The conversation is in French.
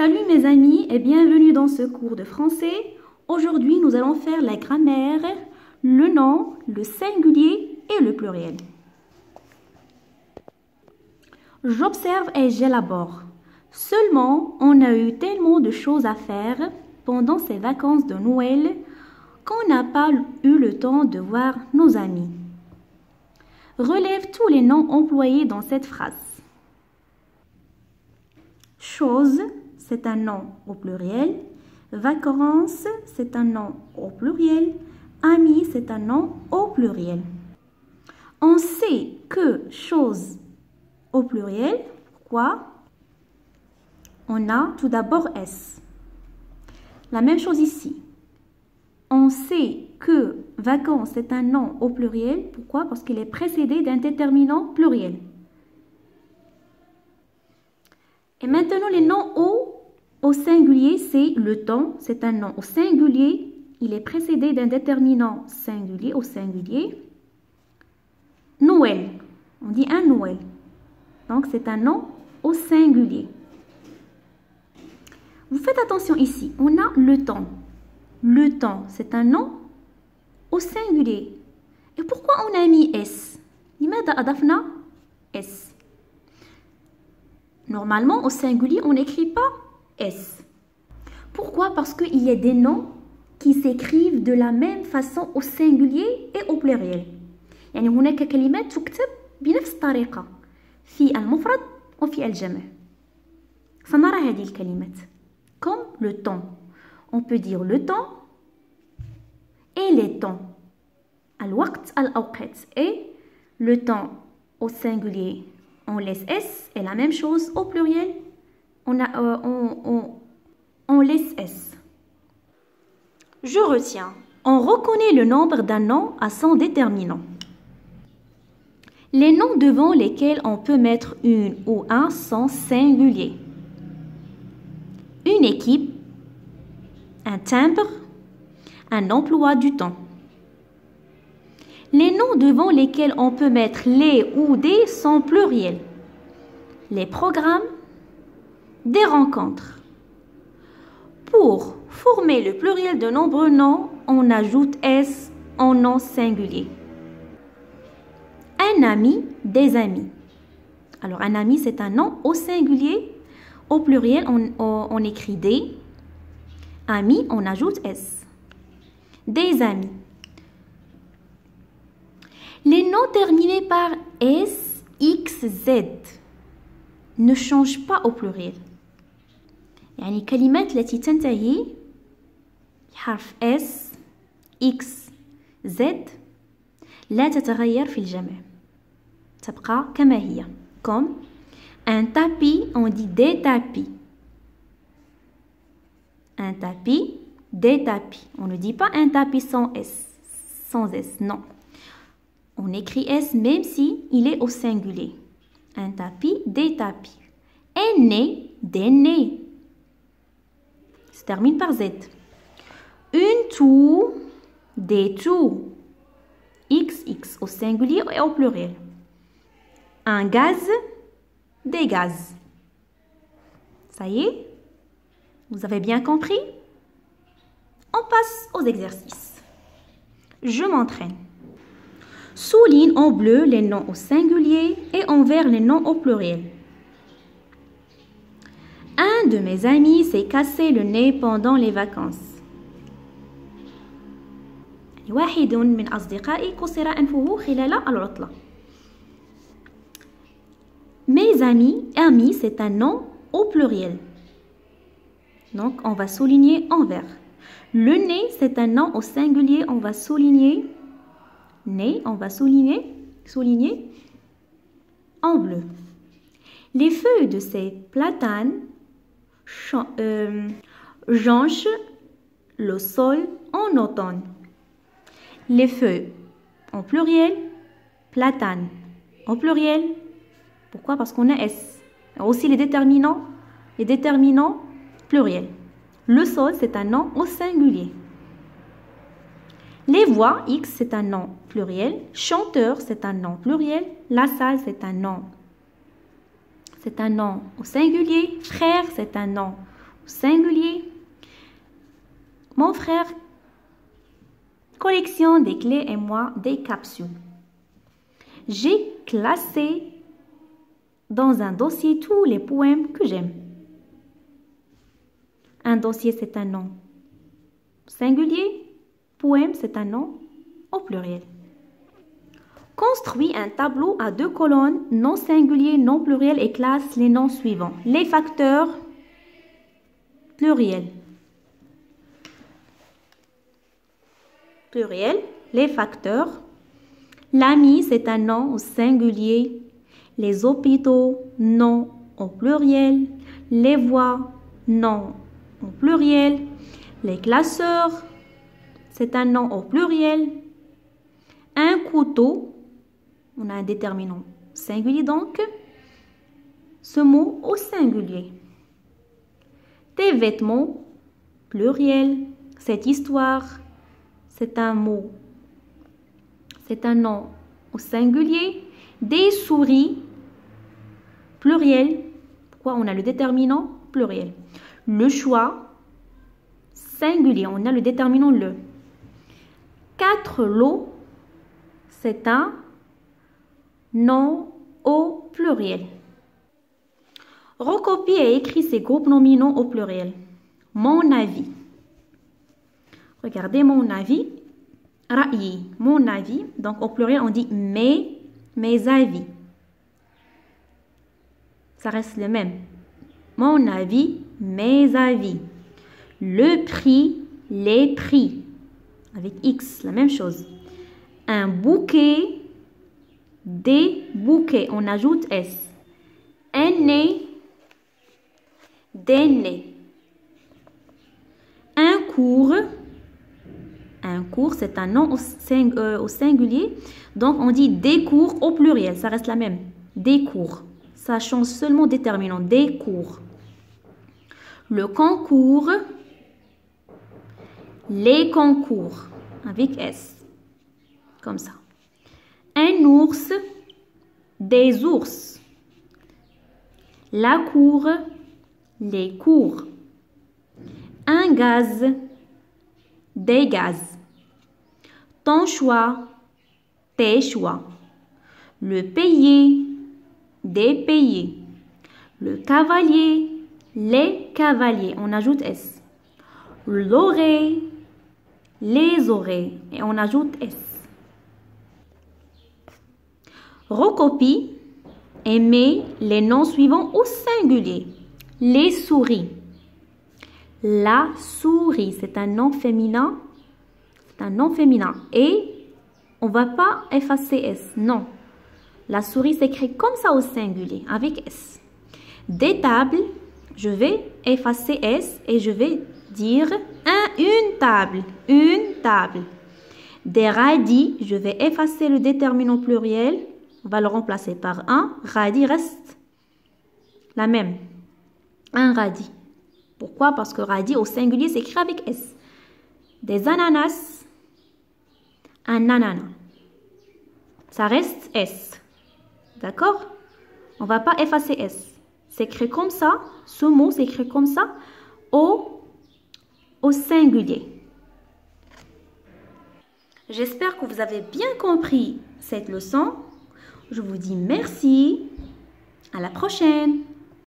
Salut mes amis et bienvenue dans ce cours de français. Aujourd'hui, nous allons faire la grammaire, le nom, le singulier et le pluriel. J'observe et j'élabore. Seulement, on a eu tellement de choses à faire pendant ces vacances de Noël qu'on n'a pas eu le temps de voir nos amis. Relève tous les noms employés dans cette phrase. Chose, c'est un nom au pluriel. Vacances, c'est un nom au pluriel. Amis, c'est un nom au pluriel. On sait que chose au pluriel, pourquoi? On a tout d'abord S. La même chose ici. On sait que vacances, c'est un nom au pluriel. Pourquoi? Parce qu'il est précédé d'un déterminant pluriel. Et maintenant, les noms au singulier, c'est le temps. C'est un nom au singulier. Il est précédé d'un déterminant singulier au singulier. Noël. On dit un Noël. Donc, c'est un nom au singulier. Vous faites attention ici. On a le temps. Le temps, c'est un nom au singulier. Et pourquoi on a mis S? لماذا أضفنا S? Normalement, au singulier, on n'écrit pas S. Pourquoi? Parce qu'il y a des noms qui s'écrivent de la même façon au singulier et au pluriel. يعني هناك كلمات تكتب بنفس الطريقة في المفرد وفي الجمع. سنرى هذه الكلمات. Comme le temps. On peut dire le temps et les temps. الوقت الأوقات. Et le temps au singulier, on laisse S. Et la même chose au pluriel, on laisse S. Je retiens. On reconnaît le nombre d'un nom à son déterminant. Les noms devant lesquels on peut mettre une ou un sont singuliers. Une équipe, un timbre, un emploi du temps. Les noms devant lesquels on peut mettre les ou des sont pluriels. Les programmes, des rencontres. Pour former le pluriel de nombreux noms, on ajoute S en nom singulier. Un ami, des amis. Alors, un ami, c'est un nom au singulier. Au pluriel, on écrit des. Amis, on ajoute S. Des amis. Les noms terminés par S, X, Z ne changent pas au pluriel. يعني الكلمات التي تنتهي بحرف S, X, Z لا تتغير في الجمع. تبقى كما هي. Comme un tapis, on dit des tapis. Un tapis, des tapis. On ne dit pas un tapis sans S. Sans S, non. On écrit S même si il est au singulier. Un tapis, des tapis. Un nez, des nez. Ça termine par Z. Une toux, des toux. XX au singulier et au pluriel. Un gaz, des gaz. Ça y est? Vous avez bien compris? On passe aux exercices. Je m'entraîne. Souligne en bleu les noms au singulier et en vert les noms au pluriel. Un de mes amis s'est cassé le nez pendant les vacances. واحد من أصدقائي كسر أنفه خلال العطلة. Mes amis, c'est un nom au pluriel. Donc, on va souligner en vert. Le nez, c'est un nom au singulier. On va souligner nez, on va souligner en bleu. Les feuilles de ces platanes jonchent le sol en automne. Les feuilles en pluriel, platane en pluriel. Pourquoi? Parce qu'on a S. Aussi les déterminants pluriels. Le sol, c'est un nom au singulier. Les voix, X, c'est un nom pluriel. Chanteur, c'est un nom pluriel. La salle, c'est un nom au singulier. Frère, c'est un nom singulier. Mon frère collectionne des clés et moi des capsules. J'ai classé dans un dossier tous les poèmes que j'aime. Un dossier, c'est un nom singulier. Poème, c'est un nom au pluriel. Construis un tableau à 2 colonnes, non singulier, non pluriel et classe les noms suivants. Les facteurs pluriel. Pluriel, les facteurs. L'ami, c'est un nom au singulier. Les hôpitaux, nom au pluriel. Les voies, nom au pluriel. Les classeurs, c'est un nom au pluriel. Un couteau, on a un déterminant singulier donc. Ce mot au singulier. Tes vêtements, pluriel. Cette histoire, c'est un mot. C'est un nom au singulier. Des souris, pluriel. Pourquoi on a le déterminant pluriel? Le choix, singulier. On a le déterminant le. 4 lots, c'est un nom au pluriel. Recopie et écris ces groupes nominaux au pluriel. Mon avis. Regardez mon avis. Ra'i, mon avis. Donc au pluriel, on dit mes avis. Ça reste le même. Mon avis, mes avis. Le prix, les prix. Avec X, la même chose. Un bouquet, des bouquets. On ajoute S. Un nez, des nez. Un cours. Un cours, c'est un nom au singulier. Donc, on dit des cours au pluriel. Ça reste la même. Des cours. Ça change seulement déterminant. Des cours. Le concours. Les concours. Avec S. Comme ça. Un ours. Des ours. La cour. Les cours. Un gaz. Des gaz. Ton choix, tes choix. Le payer, des payés. Le cavalier, les cavaliers. On ajoute S. L'oreille, les oreilles. Et on ajoute S. Recopie et mets les noms suivants au singulier. Les souris. La souris, c'est un nom féminin. C'est un nom féminin. Et on ne va pas effacer S. Non. La souris s'écrit comme ça au singulier, avec S. Des tables, je vais effacer S et je vais dire une table. Une table. Des radis, je vais effacer le déterminant pluriel. On va le remplacer par un. Radis reste la même. Un radis. Pourquoi? Parce que radis au singulier s'écrit avec S. Des ananas. Un ananas. Ça reste S. D'accord? On ne va pas effacer S. C'est écrit comme ça. Ce mot s'écrit comme ça au singulier. J'espère que vous avez bien compris cette leçon. Je vous dis merci. À la prochaine.